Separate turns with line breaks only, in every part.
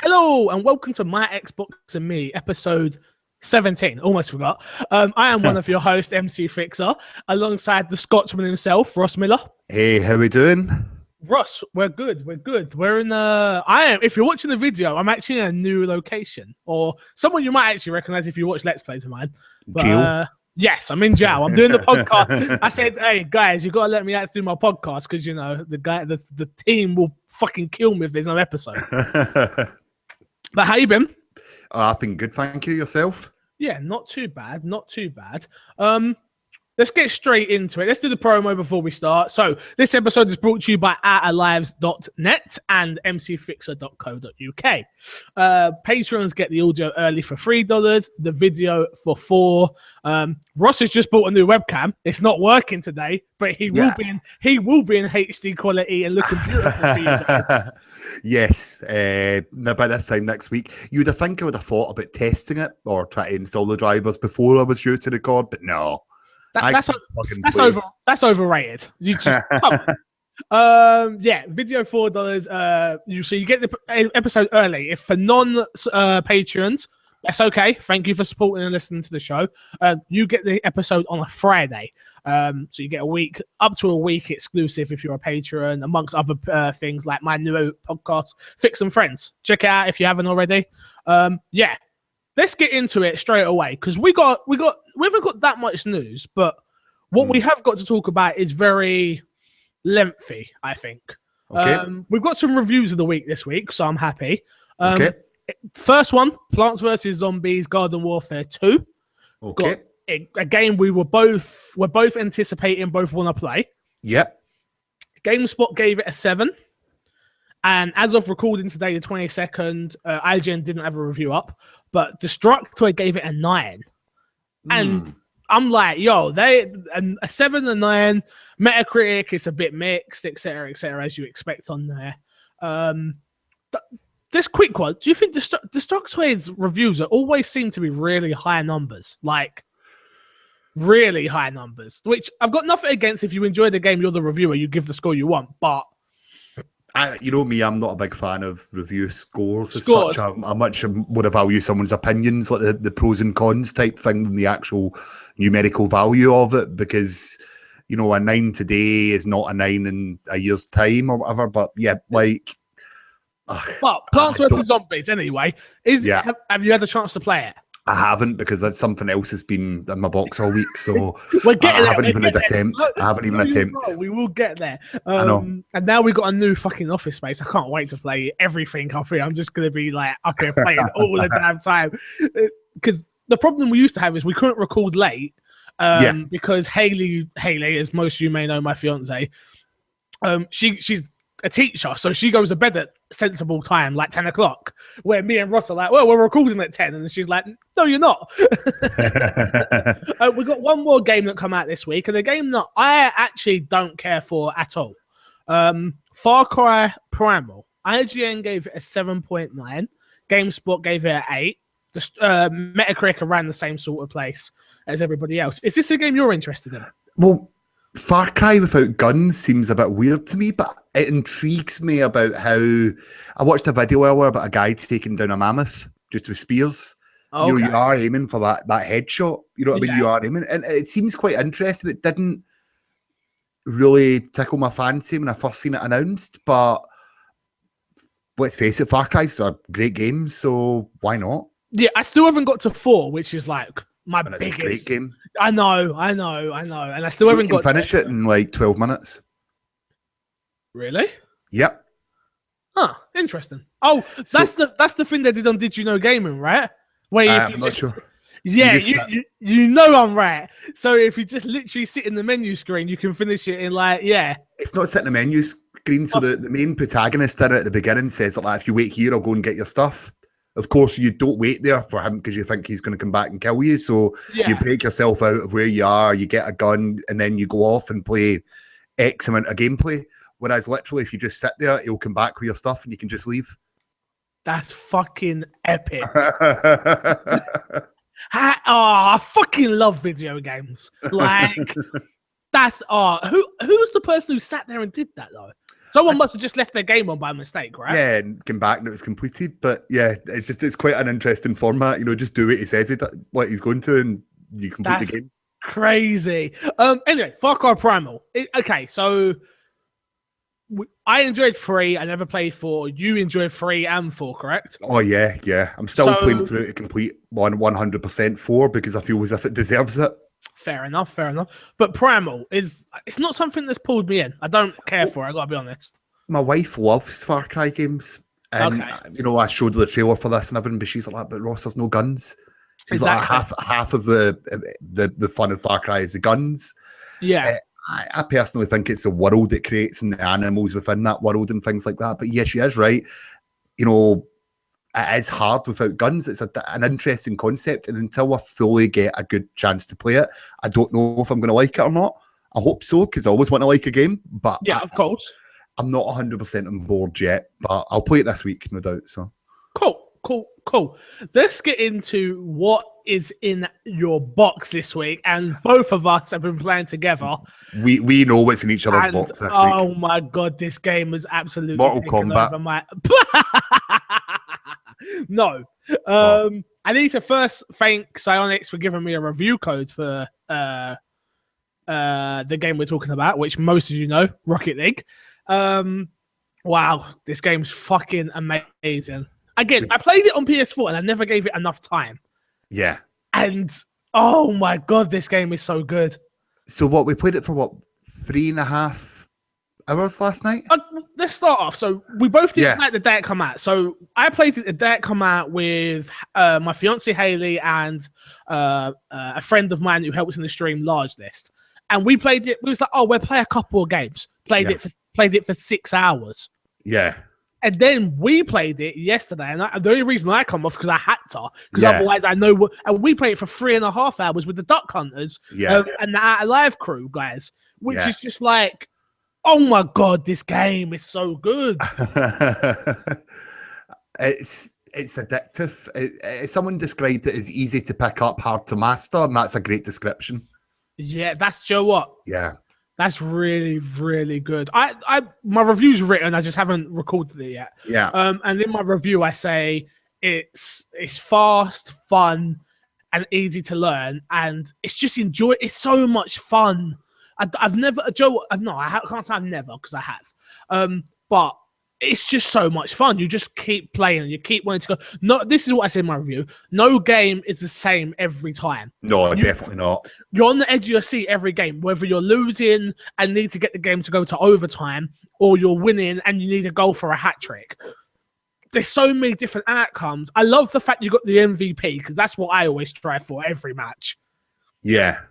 Hello and welcome to My Xbox and Me, episode 17. Almost forgot. I am one of your hosts, MC Fixer, alongside the Scotsman himself, Ross Miller.
Hey, how we doing?
Ross, we're good. We're in if you're watching the video, I'm actually in a new location, or someone you might actually recognize if you watch Let's Plays of mine. But, yes, I'm in jail. I'm doing the podcast. I said, hey guys, you gotta let me out to do my podcast because the team will fucking kill me if there's no episode. But how you been?
I've been good, thank you. Yourself?
Yeah, not too bad. Let's get straight into it. Let's do the promo before we start. So this episode is brought to you by OurLives.net and mcfixer.co.uk. Patrons get the audio early for $3, the video for $4. Ross has just bought a new webcam. It's not working today, but he will be in HD quality and looking beautiful for you guys.
Yes, by this time next week, you'd have think I would have thought about testing it or trying to install the drivers before I was due to record, but no.
That's overrated. You just video $4. You get the episode early. If for non patrons, that's okay. Thank you for supporting and listening to the show. You get the episode on a Friday. So you get up to a week exclusive if you're a patron, amongst other things like my new podcast, Fix and Friends. Check it out if you haven't already. Let's get into it straight away because we haven't got that much news, but what we have got to talk about is very lengthy, I think.
Okay.
We've got some reviews of the week this week, so I'm happy.
Okay.
First one, Plants vs. Zombies Garden Warfare 2.
Okay.
A game we're both anticipating, both want to play.
Yep.
GameSpot gave it a 7. And as of recording today, the 22nd, IGN didn't have a review up, but Destructoid gave it a 9. And I'm like, yo, a 7 and 9. Metacritic is a bit mixed, etc., as you expect on there. This quick one, do you think Destructoid's reviews always seem to be really high numbers? Like, really high numbers, which I've got nothing against. If you enjoy the game, you're the reviewer, you give the score you want, but
you know me, I'm not a big fan of review scores as such. I much would value someone's opinions, like the pros and cons type thing, than the actual numerical value of it, because, you know, a 9 today is not a 9 in a year's time or whatever, but yeah, like...
Well, Plants vs. Zombies, anyway. Have you had a chance to play it?
I haven't, because that's something else has been in my box all week, so
I
haven't even attempted.
We will get there.
I know.
And now we've got a new fucking office space. I can't wait to play everything up here. I'm just going to be like up here playing all the damn time. Because the problem we used to have is we couldn't record late because Haley, as most of you may know, my fiance, she's a teacher, so she goes to bed at sensible time, like 10 o'clock, where me and Ross are like, well, we're recording at 10, and she's like, no, you're not. We've got one more game that come out this week, and a game that I actually don't care for at all. Far Cry Primal. IGN gave it a 7.9. GameSpot gave it an 8. Metacritic around the same sort of place as everybody else. Is this a game you're interested in?
Well, Far Cry without guns seems a bit weird to me, but it intrigues me about how... I watched a video earlier about a guy taking down a mammoth just with spears. Okay. You know, you are aiming for that headshot. You know what I mean? You are aiming. And it seems quite interesting. It didn't really tickle my fancy when I first seen it announced, but let's face it, Far Cry's a great game, so why not?
Yeah, I still haven't got to 4, which is like my biggest...
great game.
I know. And I still haven't got to
finish it in like 12 minutes.
Really?
Yep.
Huh, interesting. Oh, that's the thing they did on Did You Know Gaming, right? Where
I'm not sure.
Yeah, you know I'm right. So if you just literally sit in the menu screen, you can finish it in like,
It's not sitting in the menu screen, so the main protagonist in it at the beginning says like, if you wait here, I'll go and get your stuff. Of course, you don't wait there for him because you think he's going to come back and kill you. So you break yourself out of where you are, you get a gun, and then you go off and play X amount of gameplay. Whereas literally, if you just sit there, he'll come back with your stuff and you can just leave.
That's fucking epic. I fucking love video games. Like, that's who's the person who sat there and did that though? Someone must have just left their game on by mistake, right?
Yeah, and came back and it was completed. But yeah, it's quite an interesting format. Just do what he says what he's going to, and you complete the game.
Crazy. Anyway, Far Cry Primal. Okay, so I enjoyed 3. I never played 4. You enjoyed 3 and 4, correct?
Oh yeah. I'm still playing through to complete 100% 4 because I feel as if it deserves it.
Fair enough. But Primal it's not something that's pulled me in. I don't care for it, I gotta be honest.
My wife loves Far Cry games. And I showed her the trailer for this and everything, but she's like, but Ross, there's no guns. She's like, half of the fun of Far Cry is the guns.
Yeah.
I personally think it's the world it creates and the animals within that world and things like that. But yeah, she is right. It is hard without guns. It's an interesting concept. And until I fully get a good chance to play it, I don't know if I'm going to like it or not. I hope so, because I always want to like a game. But
yeah, of course.
I'm not 100% on board yet, but I'll play it this week, no doubt. So
Cool. Let's get into what is in your box this week, and both of us have been playing together.
We know what's in each other's box this week.
Oh my god, this game was absolutely
Mortal Kombat.
Over my... No. I need to first thank Psyonix for giving me a review code for the game we're talking about, which most of you know, Rocket League. Wow, this game's fucking amazing. Again, I played it on PS4 and I never gave it enough time.
Yeah.
And oh my god, this game is so good.
So we played it for 3.5 hours last night?
Let's start off. So we both didn't like the day it come out. So I played it the day it come out with my fiance Haley and a friend of mine who helps in the stream, Large List. And we played it. We was like, oh, we'll play a couple of games. Played it for 6 hours.
Yeah.
And then we played it yesterday, and the only reason I come off because I had to, because otherwise I know what. And we played it for 3.5 hours with the Duck Hunters and the Out Alive crew guys, which is just like, oh my god, this game is so good.
It's addictive. Someone described it as easy to pick up, hard to master, and that's a great description.
Yeah, that's Joe. What?
Yeah.
That's really, really good. My review's written. I just haven't recorded it yet.
Yeah.
And in my review, I say it's fast, fun, and easy to learn, and it's just It's so much fun. I've never, Joe. No, I can't say I've never because I have. But it's just so much fun. You just keep playing. You keep wanting to go. No, this is what I said in my review. No game is the same every time.
No, definitely not.
You're on the edge of your seat every game, whether you're losing and need to get the game to go to overtime, or you're winning and you need a goal for a hat trick. There's so many different outcomes. I love the fact you got the MVP because that's what I always strive for every match.
Yeah.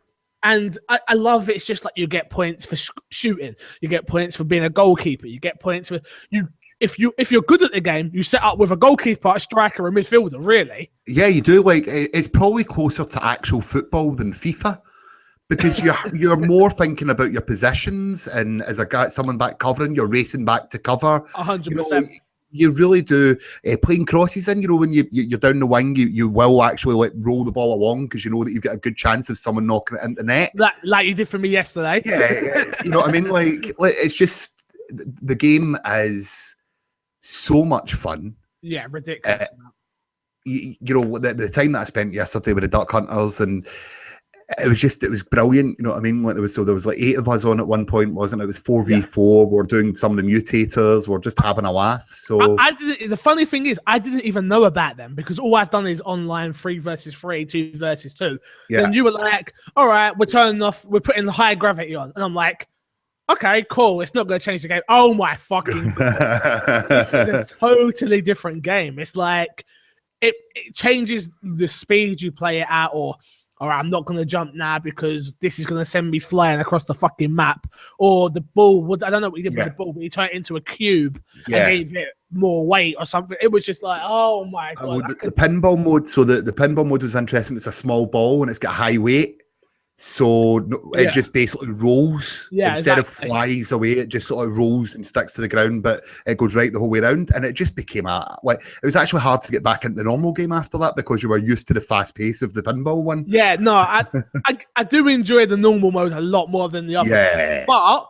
And I love it. It's just like you get points for shooting. You get points for being a goalkeeper. You get points for you. If you're good at the game, you set up with a goalkeeper, a striker, a midfielder, really.
Yeah, you do. Like, it's probably closer to actual football than FIFA because you're more thinking about your positions, and as a guy, someone back covering, you're racing back to cover.
100%.
You really do. Playing crosses in, when you're down the wing, you will actually roll the ball along because you know that you've got a good chance of someone knocking it into the net.
Like you did for me yesterday.
Yeah, you know what I mean? Like it's just the game is so much fun.
Yeah, ridiculous.
The time that I spent yesterday with the Duck Hunters, and it was brilliant. You know what I mean? Like there was like 8 of us on at one point, wasn't it? It was 4v4. We're doing some of the mutators. We're just having a laugh. So
the funny thing is, I didn't even know about them because all I've done is online 3 versus 3, 2 versus 2. Yeah. Then you were like, all right, we're turning off, we're putting the high gravity on. And I'm like, okay, cool. It's not going to change the game. Oh my fucking god. This is a totally different game. It's like, it changes the speed you play it at, or I'm not going to jump now because this is going to send me flying across the fucking map. Or the ball, I don't know what he did with the ball, but he turned it into a cube and gave it more weight or something. It was just like, oh my god.
The pinball mode, so the pinball mode was interesting. It's a small ball and it's got high weight. So it just basically rolls instead of flies away. It just sort of rolls and sticks to the ground, but it goes right the whole way around. And it just became it was actually hard to get back into the normal game after that because you were used to the fast pace of the pinball one.
Yeah, no, I do enjoy the normal mode a lot more than the other.
Yeah.
But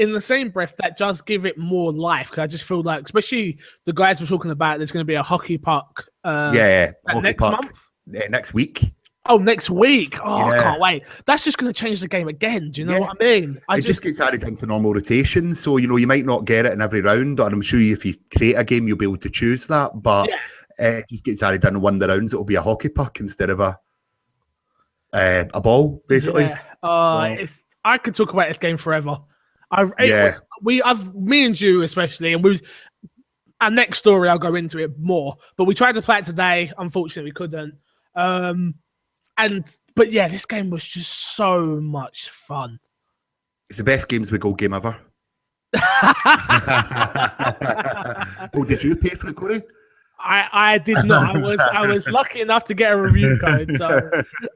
in the same breath, that does give it more life. Because I just feel like, especially the guys were talking about, there's going to be a hockey puck.
Hockey
next
puck
month.
Next week.
Oh, next week. Oh,
Yeah.
I can't wait. That's just going to change the game again. Do you know what I mean?
It just gets added into normal rotation. So, you might not get it in every round. And I'm sure if you create a game, you'll be able to choose that. But it just gets added in one of the rounds. It'll be a hockey puck instead of a ball, basically.
Yeah. I could talk about this game forever. Me and you especially, and our next story, I'll go into it more. But we tried to play it today. Unfortunately, we couldn't. But yeah, this game was just so much fun.
It's the best Games We Go game ever. Oh, did you pay for it, Corey?
I did not. I was lucky enough to get a review code, so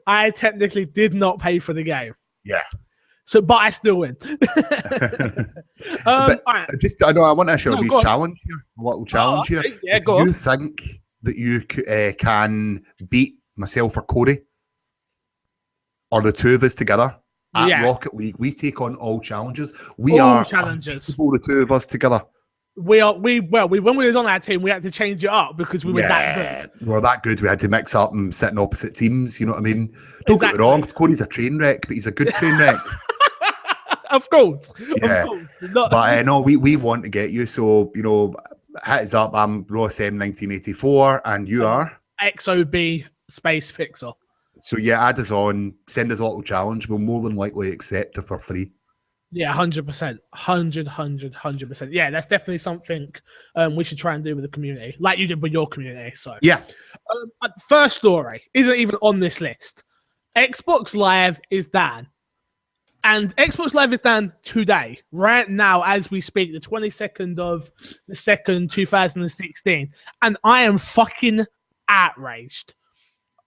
I technically did not pay for the game.
Yeah.
So, but I still win.
I want to ask you a wee challenge here. A little challenge here.
Yeah, go on.
You think that you can beat myself or Corey, or the two of us together at Rocket League? We take on all challenges. We are challenges. The two of us together.
When we was on that team, we had to change it up because we were that good.
We were that good. We had to mix up and sit in opposite teams. You know what I mean? Don't get me wrong. Corey's a train wreck, but he's a good train wreck.
Of course.
Yeah.
Of course.
But no, we want to get you. So, hit us up. I'm Ross M1984 and you are?
XOB Space Fixer.
So add us on, send us a little challenge. We'll more than likely accept it for free.
Yeah, 100%. 100%. Yeah, that's definitely something we should try and do with the community, like you did with your community. So
yeah.
First story isn't even on this list. Xbox Live is down. And Xbox Live is down today, right now, as we speak, the 22nd of the 2nd, 2016. And I am fucking outraged.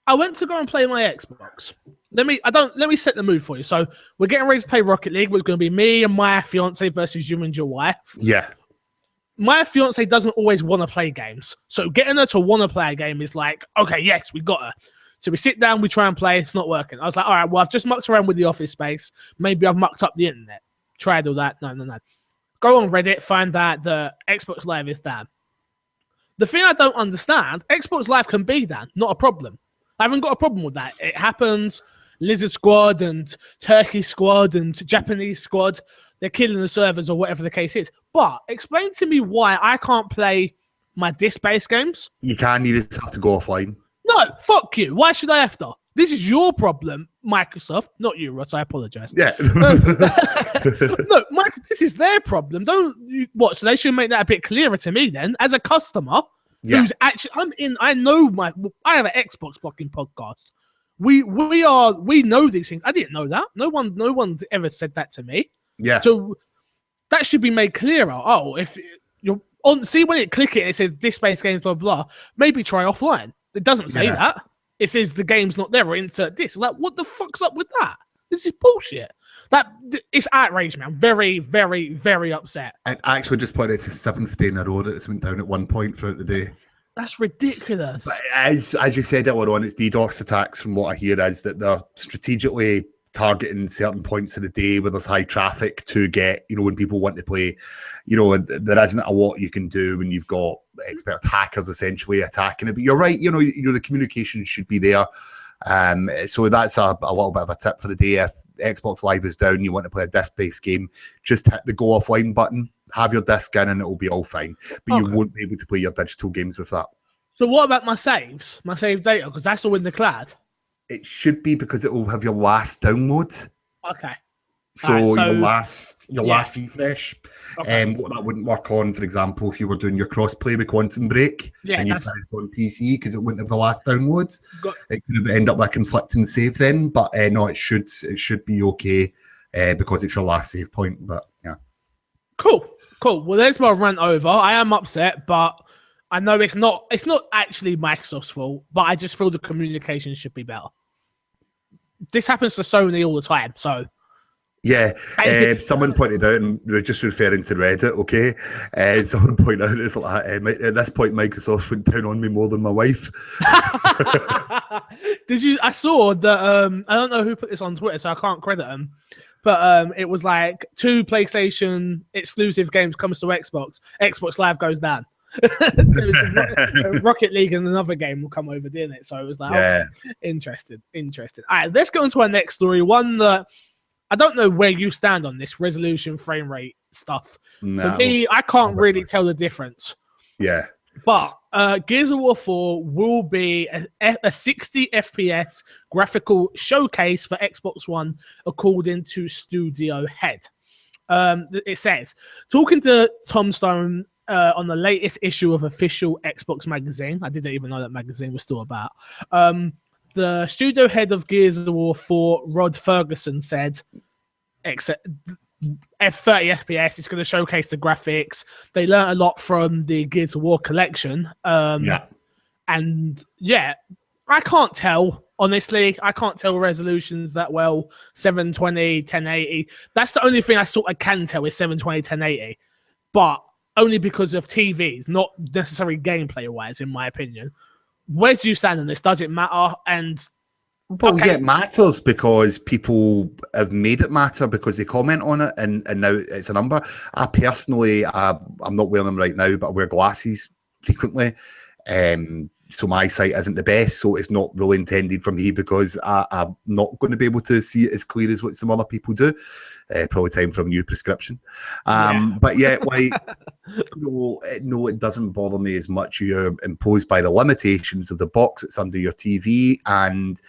I went to go and play my Xbox. Let me set the mood for you. So we're getting ready to play Rocket League. It's going to be me and my fiance versus you and your wife.
Yeah.
My fiance doesn't always want to play games. So getting her to want to play a game is like, okay, yes, we got her. So we sit down, we try and play. It's not working. I was like, all right, well, I've just mucked around with the Office Space. Maybe I've mucked up the internet. Tried all that. No. Go on Reddit, find out the Xbox Live is down. The thing I don't understand, Xbox Live can be down. Not a problem. I haven't got a problem with that. It happens. Lizard Squad and Turkey Squad and Japanese Squad, they're killing the servers or whatever the case is. But explain to me why I can't play my disc-based games.
You can. You just have to go offline.
No, fuck you. Why should I have to? This is your problem, Microsoft. Not you, Ross. I apologize.
Yeah.
No, this is their problem. So they should make that a bit clearer to me then, as a customer who's actually, I have an Xbox fucking podcast. We know these things. I didn't know that. No one ever said that to me.
Yeah.
So that should be made clearer. Oh, if you're on, see when it click it, it says disc-based games, blah, blah, blah. Maybe try offline. It doesn't say that. It says the game's not there or insert disc. Like, what the fuck's up with that? This is bullshit. It's outraged me. I'm very, very, very upset.
I actually just played it's the 7th day in a row that it's went down at one point throughout the day.
That's ridiculous.
But as you said earlier on, it's DDoS attacks from what I hear is that they're strategically targeting certain points of the day where there's high traffic to get, when people want to play, there isn't a lot you can do when you've got expert hackers essentially attacking it. But you're right, the communication should be there. So that's a little bit of a tip for the day. If Xbox Live is down, you want to play a disc-based game, just hit the go offline button, have your disc in, and it will be all fine. But you won't be able to play your digital games with that. So
what about my saves, my save data? Because that's all in the cloud.
It should be because it will have your last download.
Okay.
So, your last refresh. Okay. What that wouldn't work on, for example, if you were doing your cross-play with Quantum Break and you pressed on PC because it wouldn't have the last downloads. It could have ended up with a conflicting save then, but no, it should be okay because it's your last save point. But yeah. Cool.
Well, there's my rant over. I am upset, but I know it's not actually Microsoft's fault, but I just feel the communication should be better. This happens to Sony all the time, so.
Yeah, someone pointed out, and we're just referring to Reddit, okay? Someone pointed out, it's like, at this point, Microsoft went down on me more than my wife.
I saw that, I don't know who put this on Twitter, so I can't credit them, but it was like 2 PlayStation exclusive games comes to Xbox. Xbox Live goes down. Rocket League and another game will come over, didn't it? So it was like,
Yeah.
Interesting. All right, let's go on to our next story. One that I don't know where you stand on this resolution, frame rate stuff.
No.
For me, I can't really tell the difference.
Yeah.
But Gears of War 4 will be a 60 FPS graphical showcase for Xbox One, according to Studio Head. It says, talking to Tom Stone on the latest issue of official Xbox magazine, I didn't even know that magazine was still about, the studio head of Gears of War 4, Rod Ferguson, said, F30 FPS is going to showcase the graphics. They learned a lot from the Gears of War collection. And yeah, I can't tell, honestly. I can't tell resolutions that well. 720, 1080. That's the only thing I sort of can tell is 720, 1080. But only because of TVs, not necessarily gameplay-wise, in my opinion. Where do you stand on this? Does it matter? And
well, yeah, it matters because people have made it matter because they comment on it, and now it's a number. I personally, I'm not wearing them right now, but I wear glasses frequently. So my sight isn't the best, so it's not really intended for me because I'm not going to be able to see it as clear as what some other people do. Probably time for a new prescription. But yeah, like, no, it doesn't bother me as much. You're imposed by the limitations of the box that's under your TV, and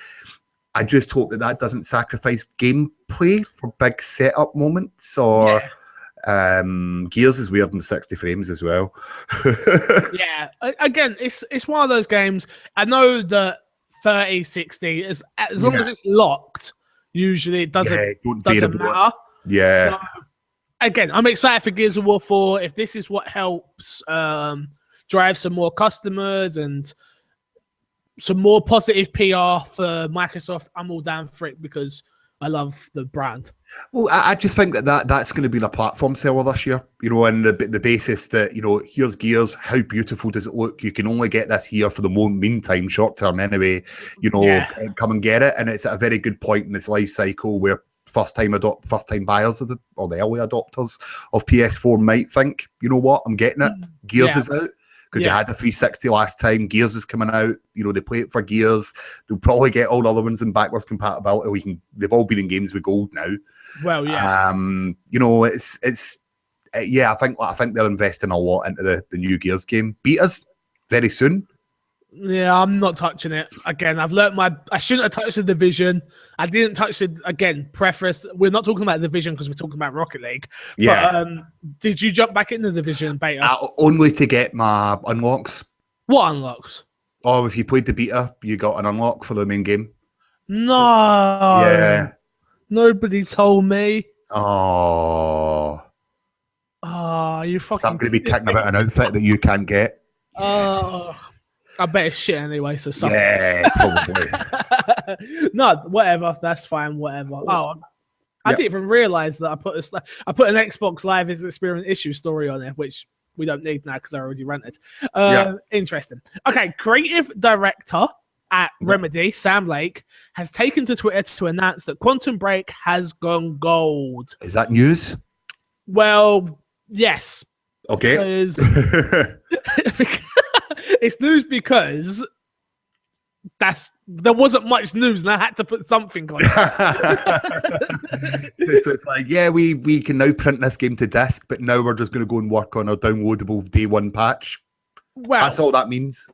I just hope that doesn't sacrifice gameplay for big setup moments or... Yeah. Gears is weird in 60 frames as well.
Yeah, again, it's one of those games. I know that 30, 60 as long as it's locked, usually it doesn't matter.
Yeah.
So, again, I'm excited for Gears of War 4. If this is what helps drive some more customers and some more positive PR for Microsoft, I'm all down for it because I love the brand.
Well, I just think that's going to be the platform seller this year, and the basis that, here's Gears, how beautiful does it look? You can only get this here for the meantime, short term anyway, come and get it. And it's at a very good point in its life cycle where first time buyers or the early adopters of PS4 might think, you know what, I'm getting it. Gears is out. Because they had a 360 last time. Gears is coming out. They play it for Gears. They'll probably get all the other ones in backwards compatibility. They've all been in games with gold now.
Well, yeah.
I think they're investing a lot into the new Gears game. Betas very soon.
Yeah, I'm not touching it. Again, I've learnt I shouldn't have touched the Division. I didn't touch it. Again, preface, we're not talking about the Division because we're talking about Rocket League.
Yeah.
But did you jump back in the Division beta?
Only to get my unlocks.
What unlocks?
Oh, if you played the beta, you got an unlock for the main game.
No.
Yeah.
Nobody told me.
Oh.
Oh, you fucking...
So I'm going to be kicking about an outfit that you can't get.
Oh. I bet it's shit anyway, so something.
Yeah, probably.
No, whatever. That's fine. Whatever. Oh, I didn't even realize that I put an Xbox Live Experience issue story on there, which we don't need now because I already rented. Interesting. Okay, creative director at Remedy, Sam Lake, has taken to Twitter to announce that Quantum Break has gone gold.
Is that news?
Well, yes.
Okay.
It's news because there wasn't much news and I had to put something on it.
So it's like, we can now print this game to disc, but now we're just going to go and work on our downloadable day one patch. Well, that's all that means.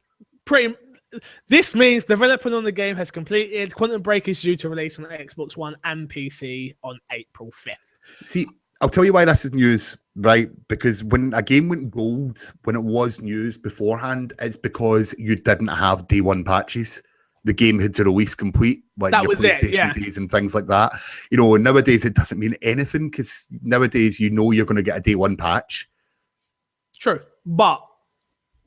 This means development on the game has completed. Quantum Break is due to release on Xbox One and PC on April 5th.
See, I'll tell you why this is news, right? Because when a game went gold, when it was news beforehand, it's because you didn't have day one patches. The game had to release complete, like
that
your
was
PlayStation days and things like that. Nowadays it doesn't mean anything because nowadays you're going to get a day one patch.
True, but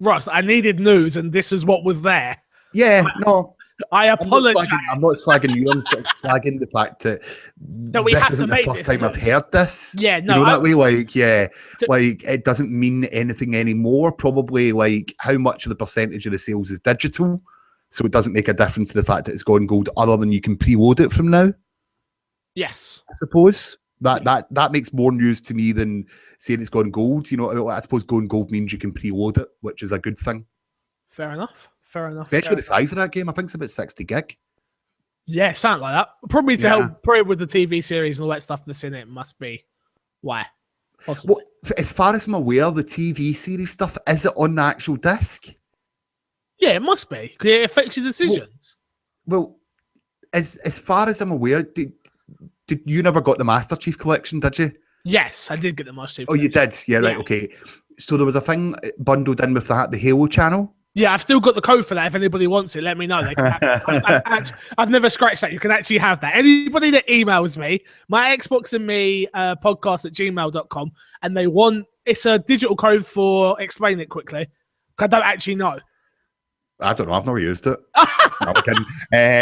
Ross, I needed news, and this is what was there.
Yeah, no.
I apologize.
I'm not slagging you. I'm sort of slagging the fact that this isn't the first time I've heard this.
Yeah, no.
That way, like it doesn't mean anything anymore. Probably, like, how much of the percentage of the sales is digital, so it doesn't make a difference to the fact that it's gone gold, other than you can preload it from now.
Yes.
I suppose. That makes more news to me than saying it's gone gold. You know, I suppose going gold means you can preload it, which is a good thing.
Fair enough.
Especially the size of that game. I think it's about 60 gig.
Yeah, something like that. Probably to help with the TV series and all that stuff that's in it must be why. Possibly.
Well, as far as I'm aware, the TV series stuff, is it on the actual disc?
Yeah, it must be, because it affects your decisions.
Well, as far as I'm aware, did you never got the Master Chief Collection, did you?
Yes, I did get the Master Chief
Collection. You did? Yeah, right, okay. So there was a thing bundled in with that, the Halo channel.
Yeah, I've still got the code for that. If anybody wants it, let me know. They can I've never scratched that. You can actually have that. Anybody that emails me, my Xbox and me podcast at gmail.com, and they want, it's a digital code for, explain it quickly. I don't actually know.
I don't know. I've never used it.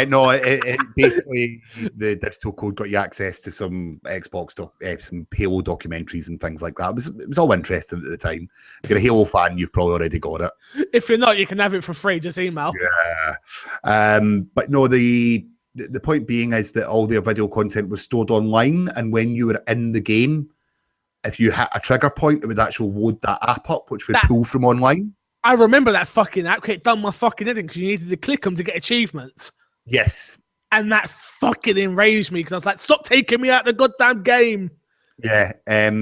No, it basically, the digital code got you access to some Xbox, some Halo documentaries and things like that. It was all interesting at the time. If you're a Halo fan, you've probably already got it.
If you're not, you can have it for free. Just email.
Yeah. But no, the point being is that all their video content was stored online, and when you were in the game, if you hit a trigger point, it would actually load that app up, which would pull from online.
I remember that fucking app. It done my fucking head in because you needed to click them to get achievements.
Yes.
And that fucking enraged me because I was like, stop taking me out of the goddamn game.
Yeah.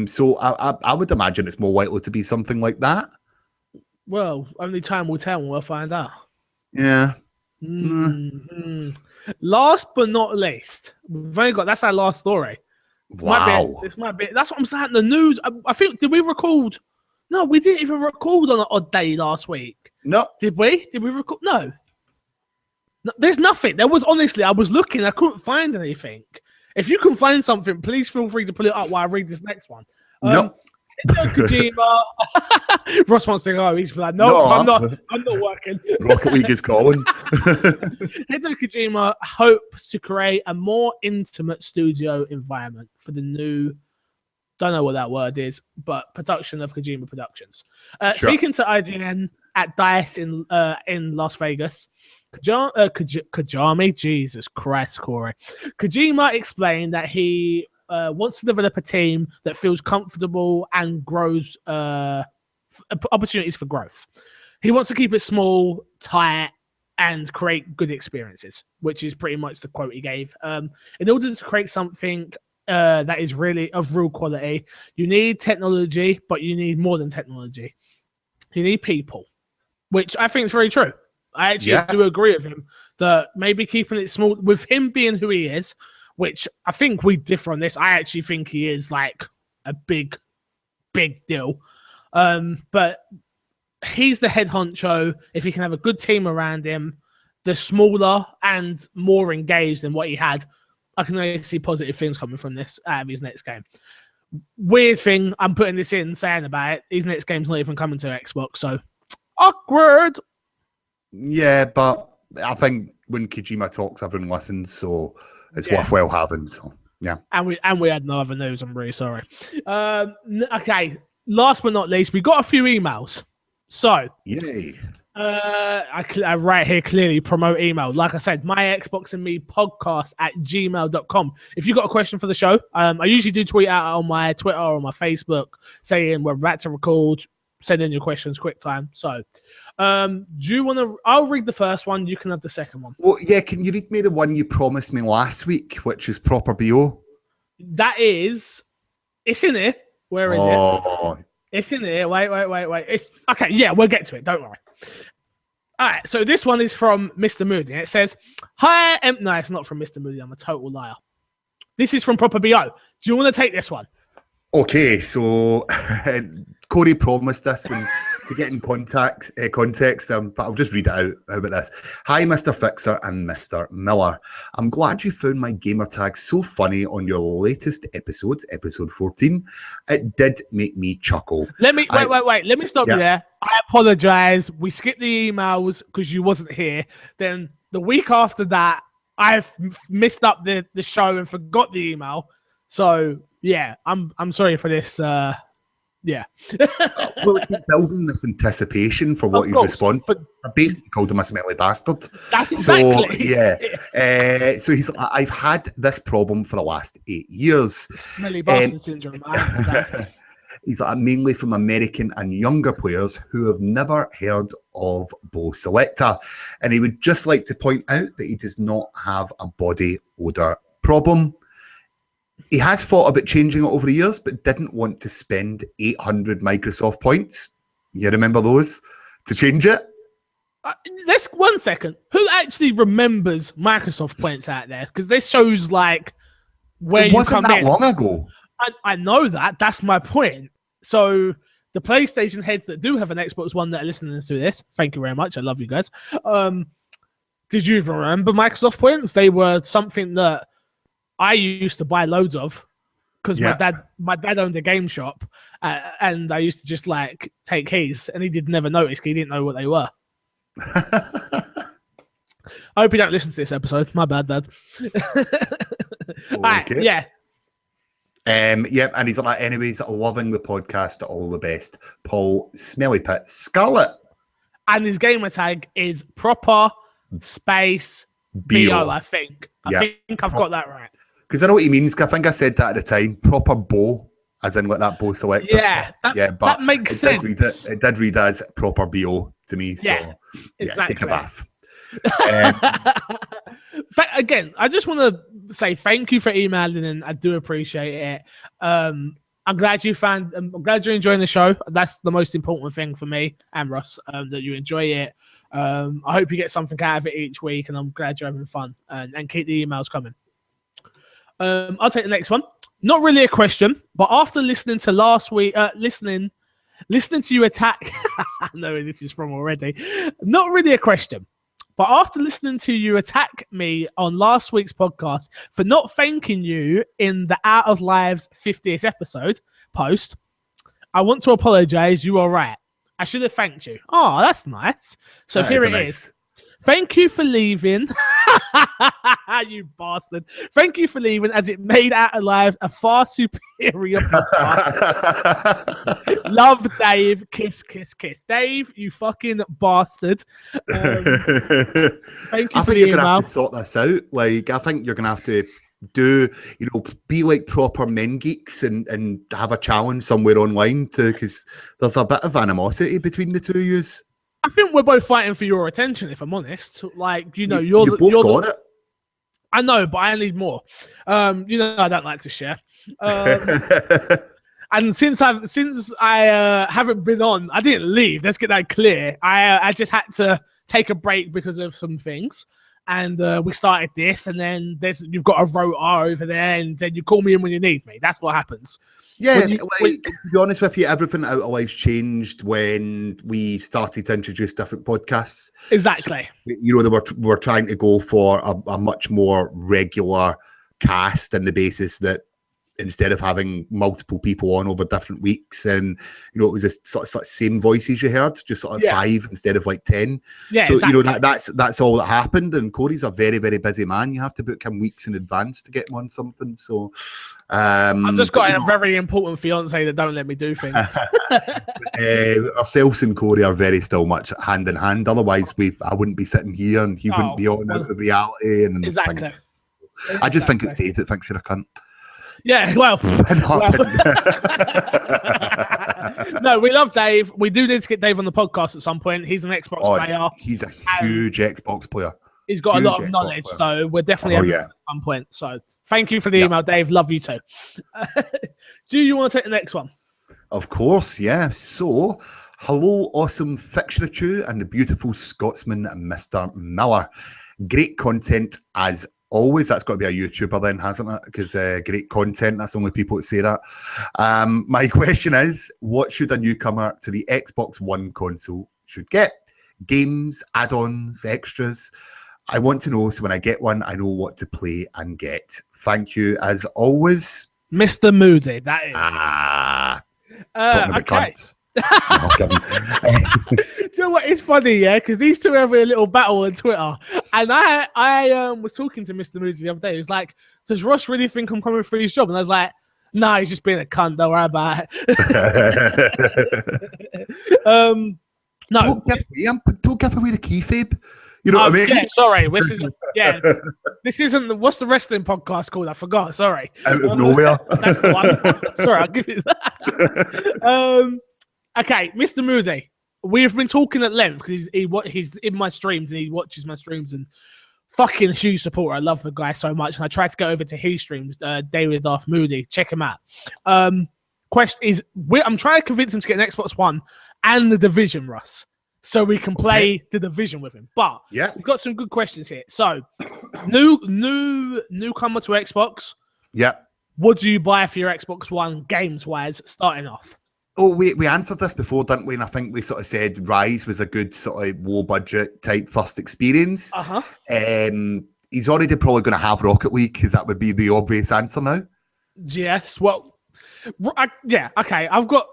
So I would imagine it's more likely to be something like that.
Well, only time will tell and we'll find out.
Yeah.
Mm-hmm. Last but not least, we've only got, that's our last story. This might be, that's what I'm saying. The news, I think, did we record? No, we didn't even record on an odd day last week.
No.
Did we? Did we record? No. There's nothing. There was, honestly, I was looking. I couldn't find anything. If you can find something, please feel free to put it up while I read this next one.
No.
Kojima. Ross wants to go. He's like, no, I'm not working.
Rocket League is calling.
Hideo Kojima hopes to create a more intimate studio environment for the new, don't know what that word is, but production of Kojima Productions. Sure. Speaking to IGN at DICE in Las Vegas, Kojima, Jesus Christ, Corey. Kojima explained that he wants to develop a team that feels comfortable and grows opportunities for growth. He wants to keep it small, tight, and create good experiences, which is pretty much the quote he gave. In order to create something that is really of real quality, you need technology, but you need more than technology. You need people, which I think is very true. I actually do agree with him that maybe keeping it small, with him being who he is, which I think we differ on this. I actually think he is like a big deal. But he's the head honcho. If he can have a good team around him, the smaller and more engaged than what he had, I can only see positive things coming from this out of his next game. Weird thing, I'm putting this in saying about it, his next game's not even coming to Xbox, so awkward.
Yeah, but I think when Kojima talks, everyone listens, so it's worthwhile having. So yeah, and
we had no other news. I'm really sorry. Okay, last but not least, we got a few emails. So
yay.
I right here clearly promote email. Like I said, my Xbox and me podcast at gmail.com. If you got a question for the show, I usually do tweet out on my Twitter or my Facebook saying we're about to record. Send in your questions, quick time. So, do you want to? I'll read the first one. You can have the second one.
Well, yeah. Can you read me the one you promised me last week, which is proper BO?
That is. It's in here. Where is it? It's in here. Wait. It's okay. Yeah, we'll get to it. Don't worry. All right. So this one is from Mr. Moody. It says, "Hi." No, it's not from Mr. Moody. I'm a total liar. This is from Proper BO. Do you want to take this one?
Okay. So Corey promised us, and to get in context, but I'll just read it out. How about this? Hi, Mr. Fixer and Mr. Miller. I'm glad you found my gamer tag so funny on your latest episode, episode 14. It did make me chuckle.
Let me wait. Let me stop you there. I apologize. We skipped the emails because you wasn't here. Then the week after that, I've messed up the show and forgot the email. So yeah, I'm sorry for this. Yeah.
Well, it's been building this anticipation for what he's responding. I basically called him a smelly bastard.
That's exactly.
So, yeah. So he's like, I've had this problem for the last 8 years.
Smelly bastard syndrome. I understand.
He's like, mainly from American and younger players who have never heard of Bo Selecta. And he would just like to point out that he does not have a body odor problem. He has thought about changing it over the years, but didn't want to spend 800 Microsoft points. You remember those to change it?
Let's 1 second. Who actually remembers Microsoft points out there? Because this shows like where
it
you
wasn't
come
that
in.
long ago.
I know that. That's my point. So the PlayStation heads that do have an Xbox One that are listening to this, thank you very much. I love you guys. Did you even remember Microsoft points? They were something that I used to buy loads of because my dad owned a game shop, and I used to just like take his, and he did never notice because he didn't know what they were. I hope you don't listen to this episode. My bad, Dad. Right, yeah.
Yep, and he's like, anyways, loving the podcast. All the best, Paul Smelly Pit Scarlet. And
his gamer tag is proper space BO. I think I've got that right.
Because I know what he means. I think I said that at the time. Proper Bo, as in like that Bo Selecta stuff. But
that makes sense.
It did read as proper BO to me. So
exactly.
Take a bath.
Again, I just want to say thank you for emailing, and I do appreciate it. I'm glad you're enjoying the show. That's the most important thing for me and Ross, that you enjoy it. I hope you get something out of it each week, and I'm glad you're having fun, and keep the emails coming. I'll take the next one. Not really a question, but after listening to last week, listening to you attack. I know where this is from already. Not really a question. But after listening to you attack me on last week's podcast for not thanking you in the Out of Lives 50th episode post, I want to apologize. You are right. I should have thanked you. Oh, that's nice. So here it is. Thank you for leaving. You bastard. Thank you for leaving, as it made Out of Lives a far superior podcast. Love, Dave. Kiss, kiss, kiss. Dave, you fucking bastard. Thank you
I think you're going to have to sort this out. Like, I think you're going to have to be like proper men geeks and have a challenge somewhere online too, because there's a bit of animosity between the two of you.
I think we're both fighting for your attention, if I'm honest. Like, you're
both got it.
I know, but I need more. I don't like to share. And since I haven't been on, I didn't leave. Let's get that clear. I just had to take a break because of some things. And we started this, and then you've got a rota over there, and then you call me in when you need me. That's what happens.
Yeah, to be honest with you, everything Out of Life's changed when we started to introduce different podcasts.
Exactly.
So, they were trying to go for a much more regular cast on the basis that instead of having multiple people on over different weeks, and it was a sort of same voices you heard, just sort of 5 instead of like 10.
Yeah,
so
exactly.
That's all that happened. And Corey's a very, very busy man. You have to book him weeks in advance to get him on something. So
I've just got a very important fiance that don't let me do things.
Ourselves and Corey are very still much hand in hand. Otherwise, I wouldn't be sitting here, and he wouldn't be on out of reality. And
exactly.
I just think it's Dave that thinks you're a cunt.
Yeah, no, we love Dave. We do need to get Dave on the podcast at some point. He's an Xbox player.
He's a huge Xbox player.
He's got a lot of knowledge, so we're definitely having at some point. So thank you for the email, Dave. Love you too. Do you want to take the next one?
Of course, yeah. So, hello, awesome Fixture and the beautiful Scotsman, Mr. Miller. Great content as always. That's got to be a YouTuber then, hasn't it? Because great content, that's the only people that say that. My question is, what should a newcomer to the Xbox One console should get? Games, add-ons, extras? I want to know, so when I get one, I know what to play and get. Thank you, as always.
Mr. Moody, that is. Okay. Do you know what? It's funny, because these two have a little battle on Twitter, and I was talking to Mr. Moody the other day. He was like, "Does Ross really think I'm coming for his job?" And I was like, No, he's just being a cunt. Don't worry about it. No,
don't give away the keyfabe. You know what I mean?
Yeah, sorry. This isn't. What's the wrestling podcast called? I forgot. Sorry.
Out of nowhere.
That's the one. Sorry, I'll give you that. Okay, Mr. Moody. We've been talking at length because he's in my streams and he watches my streams and fucking huge supporter. I love the guy so much, and I tried to go over to his streams. David Darth Moody, check him out. Question is, I'm trying to convince him to get an Xbox One and the Division, Russ, so we can play the Division with him. But
yeah,
we've got some good questions here. So, newcomer to Xbox.
Yeah.
What do you buy for your Xbox One games-wise, starting off?
Oh, we answered this before, didn't we? And I think we sort of said Rise was a good sort of low-budget type first experience. He's already probably going to have Rocket League because that would be the obvious answer now.
Yes. Well, yeah. Okay. I've got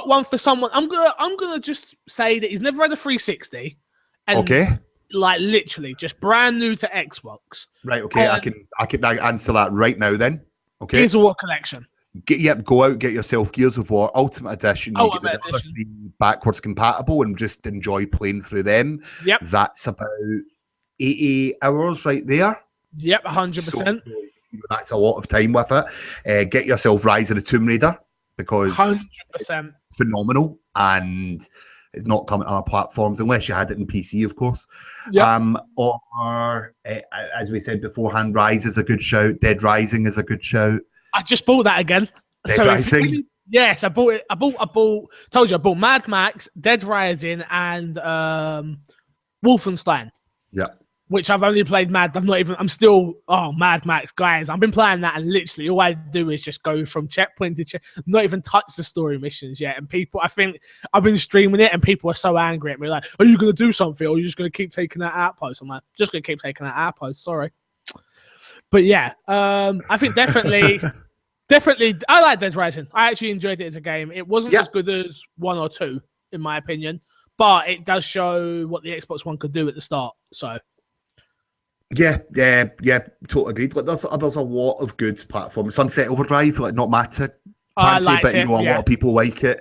one for someone. I'm gonna just say that he's never had a 360. And
okay.
Like literally, just brand new to Xbox.
Right. Okay. I can answer that right now. Then. Okay.
Gears of War collection.
Go out, get yourself Gears of War Ultimate Edition.
Ultimate Edition.
Backwards compatible and just enjoy playing through them.
Yep.
That's about 80 hours right there.
Yep, 100%.
So, that's a lot of time with it. Get yourself Rise of the Tomb Raider because
100%.
It's phenomenal and it's not coming on our platforms unless you had it in PC, of course.
Yep.
Or as we said beforehand, Rise is a good shout. Dead Rising is a good shout.
I just bought that again.
Dead Rising.
Yes, I bought it. I bought. Told you, I bought Mad Max, Dead Rising, and Wolfenstein.
Yeah.
Which I've only played Mad. I'm still. Oh, Mad Max, guys. I've been playing that, and literally all I do is just go from checkpoint to checkpoint. Not even touch the story missions yet. And people, I think I've been streaming it, and people are so angry at me. Like, are you going to do something, or are you just going to keep taking that outpost? I'm like, just going to keep taking that outpost. Sorry. But yeah, I think definitely, I like Dead Rising. I actually enjoyed it as a game. It wasn't as good as 1 or 2, in my opinion, but it does show what the Xbox One could do at the start. So,
yeah, totally agreed. Like, there's a lot of good platforms. Sunset Overdrive, like not matter. Fancy, but a lot of people like it.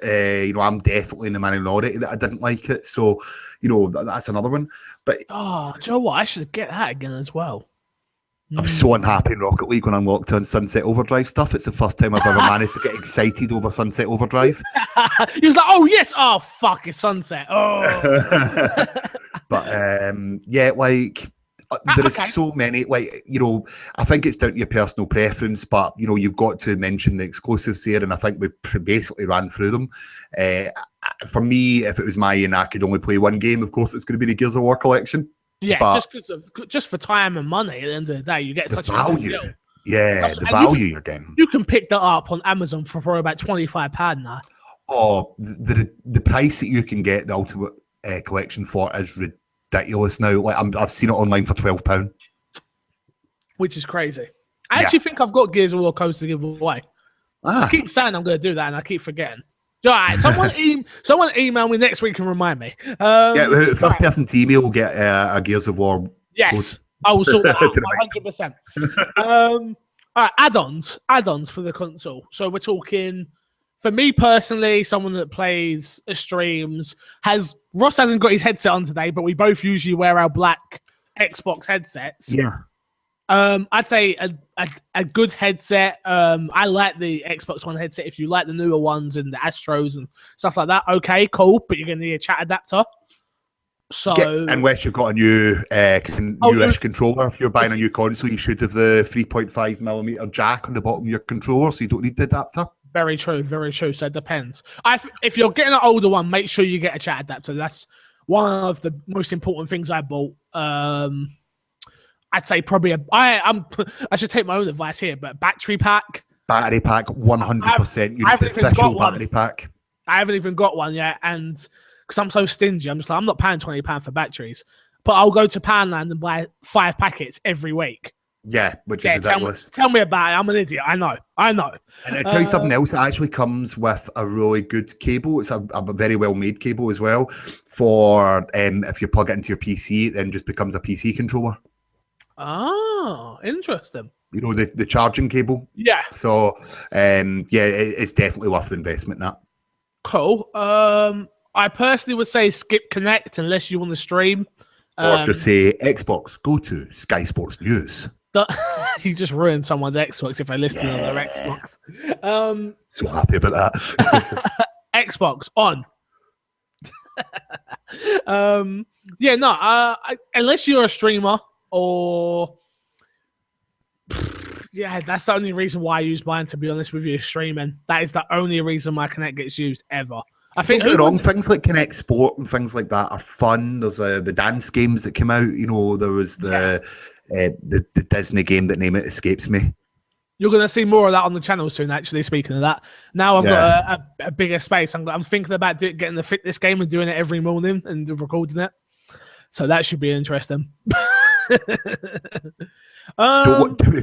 I'm definitely in the minority that I didn't like it. So, that's another one. But
do you know what? I should get that again as well.
I was so unhappy in Rocket League when I unlocked on Sunset Overdrive stuff. It's the first time I've ever managed to get excited over Sunset Overdrive.
He was like, oh, yes. Oh, fuck, it's Sunset. Oh.
But, there is so many, I think it's down to your personal preference, but, you've got to mention the exclusives here, and I think we've basically ran through them. For me, if it was my and I could only play one game, of course, it's going to be the Gears of War collection.
Yeah, but just for time and money at the end of the day, you get such
value.
a deal.
Yeah, the value you're getting.
You can pick that up on Amazon for probably about £25 now.
Oh, the price that you can get the Ultimate Collection for is ridiculous now. Like I've seen it online for £12,
which is crazy. I actually think I've got Gears of War codes to give away. I keep saying I'm going to do that, and I keep forgetting. All right, someone email me next week and remind me.
First person to email will get a Gears of War.
Yes, I will sort that out 100%. All right, add-ons for the console. So we're talking, for me personally, someone that plays streams Ross hasn't got his headset on today, but we both usually wear our black Xbox headsets.
Yeah.
I'd say a good headset. I like the Xbox One headset. If you like the newer ones and the Astros and stuff like that, okay, cool. But you're going to need a chat adapter. So,
unless you've got a new newish controller, if you're buying a new console, you should have the 3.5mm jack on the bottom of your controller, so you don't need the adapter.
Very true, very true. So it depends. If you're getting an older one, make sure you get a chat adapter. That's one of the most important things I bought. I'd say probably I should take my own advice here, but battery pack.
Battery pack, 100%. You need the official battery pack.
I haven't even got one yet, and because I'm so stingy, I'm just like, I'm not paying £20 for batteries, but I'll go to Poundland and buy 5 packets every week.
Yeah, which is ridiculous.
Tell me about it. I'm an idiot. I know.
And I'll tell you something else. It actually comes with a really good cable. It's a very well-made cable as well. For if you plug it into your PC, it then just becomes a PC controller.
Oh, interesting.
You know, the charging cable.
Yeah.
So, it's definitely worth the investment. That
cool. I personally would say skip Connect unless you want to stream.
Or just say Xbox, go to Sky Sports News.
You just ruined someone's Xbox if they listen on their Xbox.
So happy about that.
Xbox on. Unless you're a streamer or that's the only reason why I use mine, to be honest with you, streaming. That is the only reason my Connect gets used ever. I think
things like Connect Sport and things like that are fun. There's the dance games that came out. You know, there was the Disney game that name it escapes me.
You're going to see more of that on the channel soon, actually, speaking of that. Now I've got a bigger space. I'm thinking about getting the fitness game and doing it every morning and recording it. So that should be interesting.
Is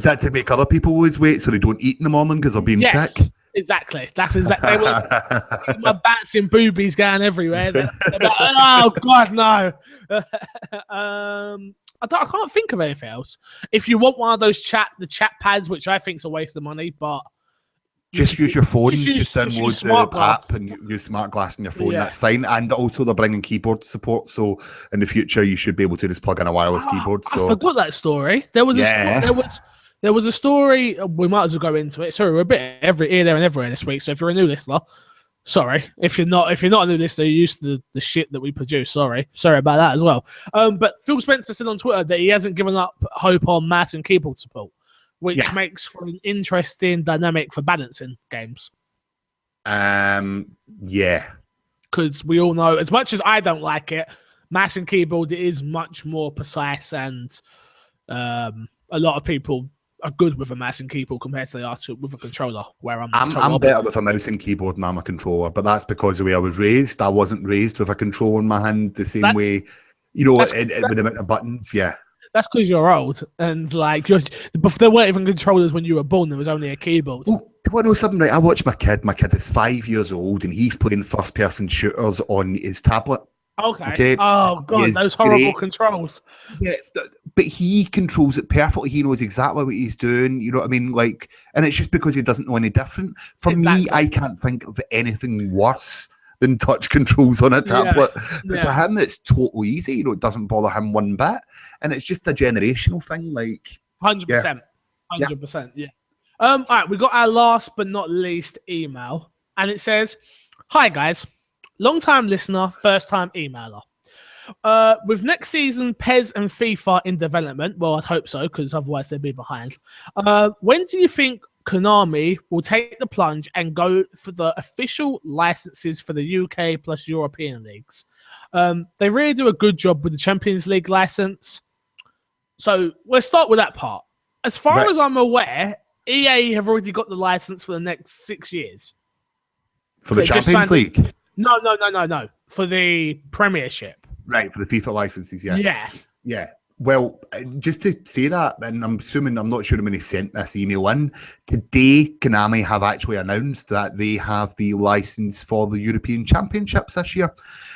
that to make other people lose weight so they don't eat in the morning because they're being sick?
Exactly. That's exactly my bats and boobies going everywhere. They're like, oh God, no. I can't think of anything else. If you want one of those the chat pads, which I think is a waste of money, but
just use your phone. Just download the app and use Smart Glass on your phone. That's fine. And also they're bringing keyboard support, so in the future you should be able to just plug in a wireless keyboard. So
I forgot that story. There was a story. We might as well go into it. Sorry, we're a bit here, there, and everywhere this week. So if you're a new listener, sorry. If you're not a new listener, you're used to the shit that we produce. Sorry about that as well. But Phil Spencer said on Twitter that he hasn't given up hope on mouse and keyboard support, which makes for an interesting dynamic for balancing games. Because we all know, as much as I don't like it, mouse and keyboard is much more precise, and a lot of people are good with a mouse and keyboard compared to they are with a controller. Where I'm
better with a mouse and keyboard than I'm a controller, but that's because of the way I was raised. I wasn't raised with a controller in my hand the same way, with the amount of buttons. Yeah.
That's because you're old, and there weren't even controllers when you were born. There was only a keyboard.
Oh, do I know something? Right, I watch my kid. My kid is 5 years old, and he's playing first-person shooters on his tablet.
Okay. Oh God, those horrible controls.
Yeah, but he controls it perfectly. He knows exactly what he's doing. You know what I mean? And it's just because he doesn't know any different. For me, I can't think of anything worse than touch controls on a tablet. But for him, it's totally easy. It doesn't bother him one bit, and it's just a generational thing.
100%, 100%. Yeah. All right, we got our last but not least email, and it says, "Hi guys, long-time listener, first-time emailer. With next season PES and FIFA in development, well, I'd hope so, because otherwise they'd be behind. When do you think Konami will take the plunge and go for the official licenses for the UK plus European leagues? They really do a good job with the Champions League license. So let's start with that part. As far as I'm aware, EA have already got the license for the next 6 years.
For the Champions League?
No. For the Premiership.
Right, for the FIFA licenses, yeah.
Yeah.
Well, just to say that, and I'm not sure when he sent this email in, today Konami have actually announced that they have the license for the European Championships this year.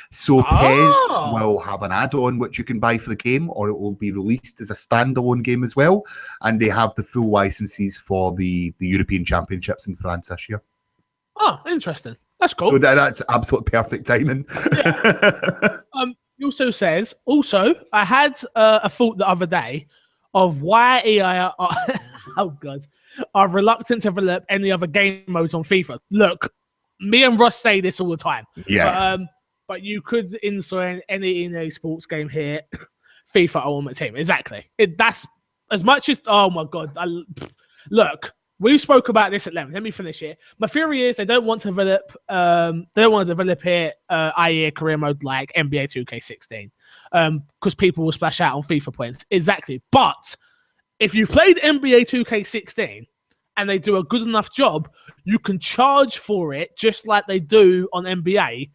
So PES will have an add-on which you can buy for the game, or it will be released as a standalone game as well. And they have the full licenses for the European Championships in France this year.
Oh, interesting. That's cool.
So that's absolute perfect timing.
Yeah. He also says, I had a thought the other day of why EA are reluctant to develop any other game modes on FIFA. Look, me and Ross say this all the time.
Yeah.
But you could insert any EA sports game here, FIFA Ultimate Team. Exactly. That's as much as, oh my God. Look. We spoke about this at length. Let me finish it. My theory is they don't want to develop. It, i.e., a career mode like NBA 2K16, because people will splash out on FIFA points. Exactly. But if you've played NBA 2K16 and they do a good enough job, you can charge for it just like they do on NBA.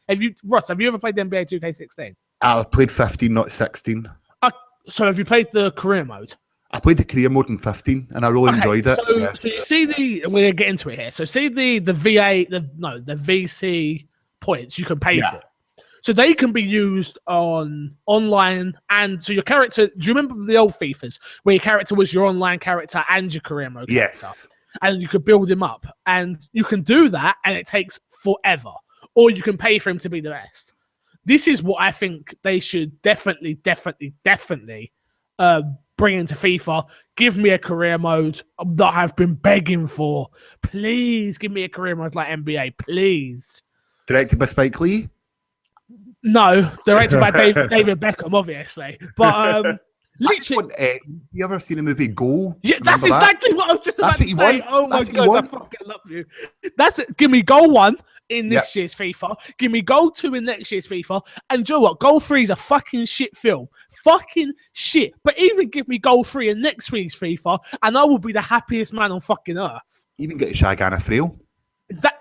Ross, have you ever played NBA 2K16?
I've played 15, not 16.
So have you played the career mode?
I played the career mode in 15 and I really enjoyed it.
So you see we're going to get into it here. So see the VC points you can pay for. So they can be used on online, and so your character. Do you remember the old FIFAs where your character was your online character and your career mode character?
Yes.
And you could build him up, and you can do that, and it takes forever. Or you can pay for him to be the best. This is what I think they should definitely bring into FIFA. Give me a career mode that I've been begging for. Please give me a career mode like NBA, please.
Directed by Spike Lee?
No, directed by David Beckham, obviously. But literally,
you ever seen the movie Goal?
Yeah, that's exactly what I was just about to say. Oh my god, I fucking love you. That's it. Give me goal 1 in this year's FIFA. Give me goal 2 in next year's FIFA. And do you know what? Goal 3 is a fucking shit film. Fucking shit. But even give me goal 3 in next week's FIFA, and I will be the happiest man on fucking earth.
Even get Shagana Frail.
Is that?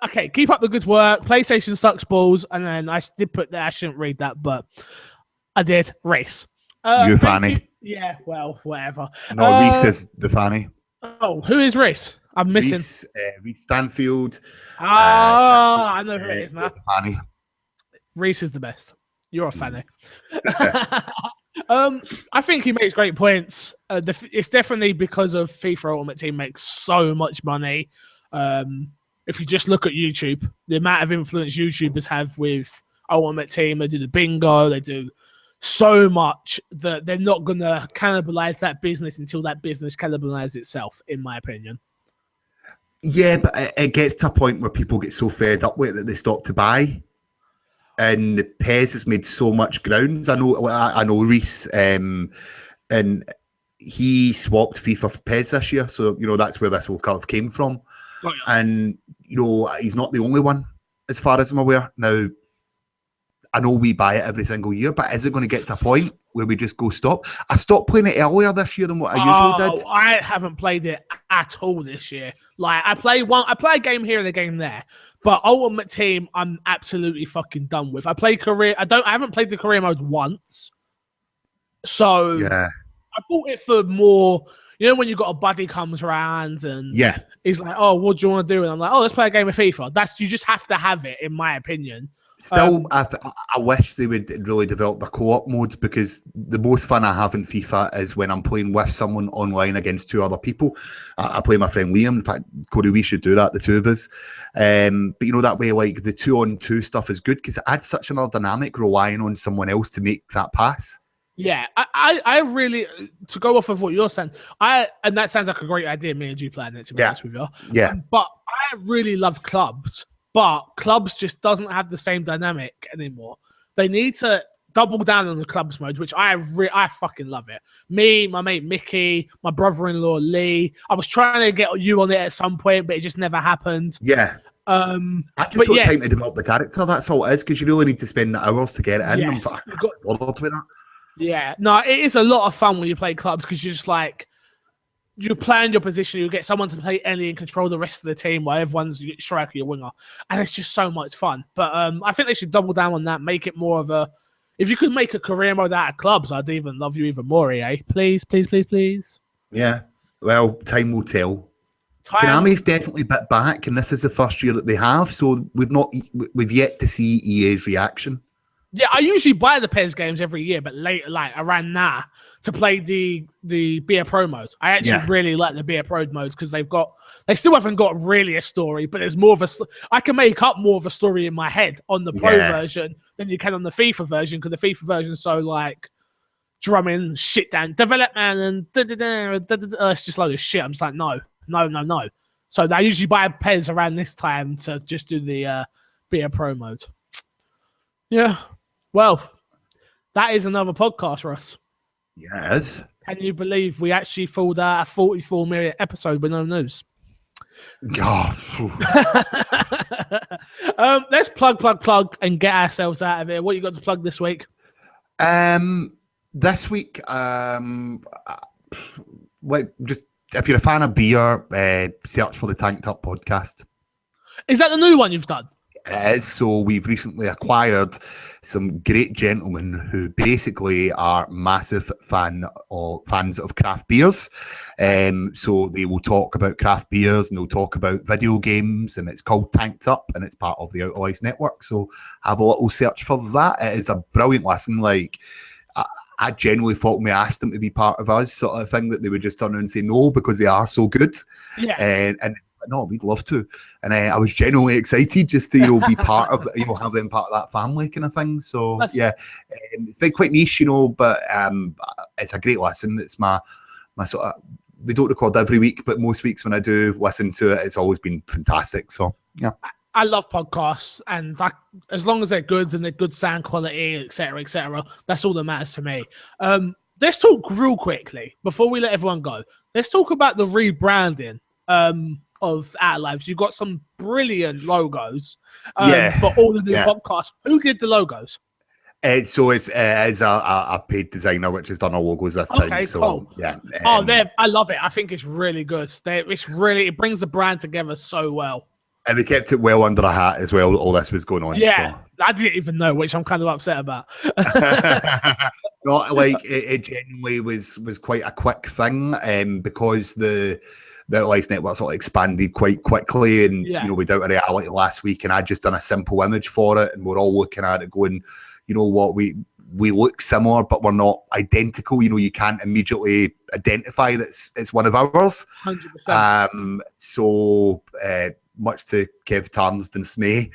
Okay, keep up the good work. PlayStation sucks balls, and then I did put there. I shouldn't read that, but I did. Race.
You're Fanny.
Yeah, well, whatever.
No, Reese is the Fanny.
Oh, who is Reese? I'm missing.
Reese Stanfield.
I know who it is now.
Fanny.
Reese is the best. You're a Fanny. I think he makes great points. It's definitely because of FIFA Ultimate Team makes so much money. If you just look at YouTube, the amount of influence YouTubers have with Ultimate Team, they do the bingo, they do so much that they're not going to cannibalize that business until that business cannibalizes itself, in my opinion.
Yeah, but it gets to a point where people get so fed up with it that they stop to buy. And Pez has made so much grounds. I know Reese, and he swapped FIFA for Pez this year, so that's where this will kind of came from. Oh, yeah. And he's not the only one, as far as I'm aware. Now, I know we buy it every single year, but is it going to get to a point where we just go stop? I stopped playing it earlier this year than what I usually did.
I haven't played it at all this year. Like I play a game here and a game there, but Ultimate Team I'm absolutely fucking done with. I play career. I haven't played the career mode once, so
yeah.
I bought it for more. When you got a buddy comes around and he's like, "Oh, what do you want to do?" And I'm like, "Oh, let's play a game of FIFA." You just have to have it, in my opinion.
Still, I wish they would really develop the co-op modes, because the most fun I have in FIFA is when I'm playing with someone online against 2 other people. I play my friend Liam. In fact, Corey, we should do that, the 2 of us. But that way, like the 2-on-2 stuff is good because it adds such another dynamic relying on someone else to make that pass.
Yeah, I really, to go off of what you're saying, and that sounds like a great idea, me and you playing it, to be honest with you.
Yeah.
But I really love clubs. But clubs just doesn't have the same dynamic anymore. They need to double down on the clubs mode, which I fucking love it. Me, my mate Mickey, my brother-in-law Lee. I was trying to get you on it at some point, but it just never happened.
Yeah. I just don't have time to develop the character. That's all it is, because you really need to spend hours to get it in.
Yes.
I'm bothered with that.
Yeah. No, it is a lot of fun when you play clubs, because you're just like, you plan your position, you get someone to play any and control the rest of the team while everyone's your striker, your winger. And it's just so much fun. But I think they should double down on that, make it more of a... If you could make a career mode out of clubs, I'd even love you even more, EA. Please, please, please, please.
Yeah. Well, time will tell. Konami's definitely bit back, and this is the first year that they have, so we've yet to see EA's reaction.
Yeah, I usually buy the PES games every year, but later, like around now, to play the Beer Pro mode. I actually really like the Beer Pro modes because they still haven't got really a story, but there's more of a. I can make up more of a story in my head on the Pro version than you can on the FIFA version, because the FIFA version is so like drumming shit down, development and it's just load of shit. I'm just like, no. So I usually buy PES around this time to just do the Beer Pro mode. Yeah. Well, that is another podcast, Russ.
Yes.
Can you believe we actually pulled out a 44-minute episode with no news?
God.
Let's plug, and get ourselves out of here. What you got to plug this week?
This week, just if you're a fan of beer, search for the Tanked Up podcast.
Is that the new one you've done?
It is. So we've recently acquired some great gentlemen who basically are massive fans of craft beers. So they will talk about craft beers and they'll talk about video games, and it's called Tanked Up and it's part of the Out of Ice Network. So have a little search for that. It is a brilliant listen. Like, I genuinely thought we asked them to be part of us, sort of thing, that they would just turn around and say no because they are so good.
Yeah.
And no, we'd love to. And I was genuinely excited just to, be part of, have them part of that family kind of thing. So, it's been quite niche, but it's a great listen. It's my sort of, they don't record every week, but most weeks when I do listen to it, it's always been fantastic. So, yeah.
I love podcasts, and as long as they're good and they're good sound quality, etc., that's all that matters to me. Let's talk real quickly before we let everyone go. Let's talk about the rebranding of Out of Lives. You've got some brilliant logos for all the new podcasts. Who did the logos?
So it's a paid designer which has done our logos this time. So,
cool.
Yeah.
I love it. I think it's really good. It brings the brand together so well.
And they kept it well under a hat as well. All this was going on.
Yeah,
so.
I didn't even know, which I'm kind of upset about.
Not like it genuinely was quite a quick thing, because the Ice Network sort of expanded quite quickly, and we Doubt a Reality last week, and I'd just done a simple image for it, and we're all looking at it going, you know what, we look similar, but we're not identical. You can't immediately identify that it's one of ours.
100%.
So. Much to Kev Tarn's dismay,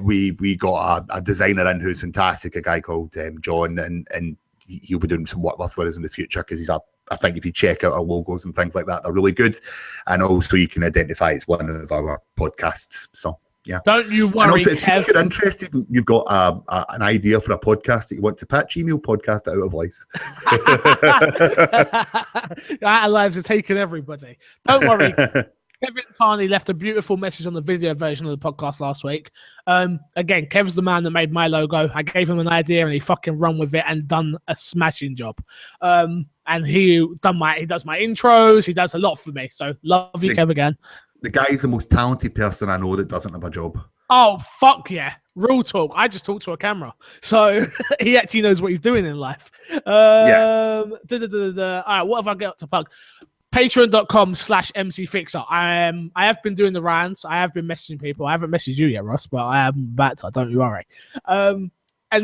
we got a designer in who's fantastic, a guy called John, and he'll be doing some work for us in the future because I think if you check out our logos and things like that, they're really good, and also you can identify it's one of our podcasts. So yeah,
don't you worry.
And also, if you're interested, you've got an idea for a podcast that you want to pitch, email podcast Out of Lives.
Out of Lives are taking everybody. Don't worry. Kevin Carney left a beautiful message on the video version of the podcast last week. Again, Kev's the man that made my logo. I gave him an idea and he fucking run with it and done a smashing job. And he does my intros. He does a lot for me. So love you, Kev, again.
The guy's the most talented person I know that doesn't have a job.
Oh, fuck yeah. Real talk. I just talk to a camera. So he actually knows what he's doing in life. All right, what have I got to plug? Patreon.com/MCFixer. I have been doing the rants. I have been messaging people. I haven't messaged you yet, Ross, but I am about to. Don't you worry. And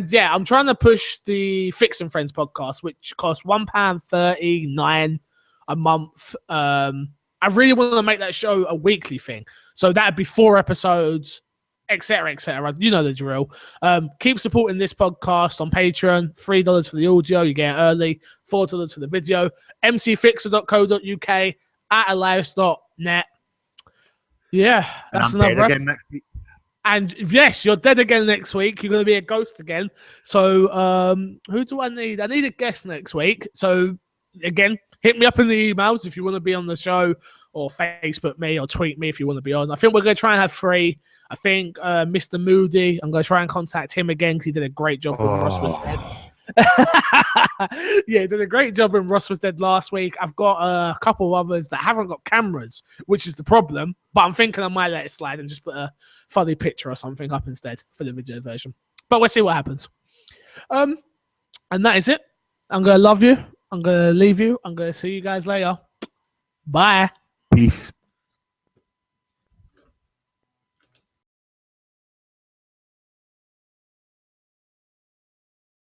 yeah, I'm trying to push the Fix and Friends podcast, which costs £1.39 a month. I really want to make that show a weekly thing. So that'd be 4 episodes, etc. You know the drill. Keep supporting this podcast on Patreon. $3 for the audio, you get it early. $4 for the video. mcfixer.co.uk, outoflives.net. Yeah, that's another.
Again next week.
And yes, you're dead again next week. You're going to be a ghost again. So who do I need? I need a guest next week. So again, hit me up in the emails if you want to be on the show, or Facebook me, or tweet me if you want to be on. I think we're going to try and have 3. I think Mr. Moody, I'm going to try and contact him again because he did a great job when Ross was dead. Yeah, he did a great job when Ross was dead last week. I've got a couple of others that haven't got cameras, which is the problem. But I'm thinking I might let it slide and just put a funny picture or something up instead for the video version. But we'll see what happens. And that is it. I'm going to love you. I'm going to leave you. I'm going to see you guys later. Bye.
Peace.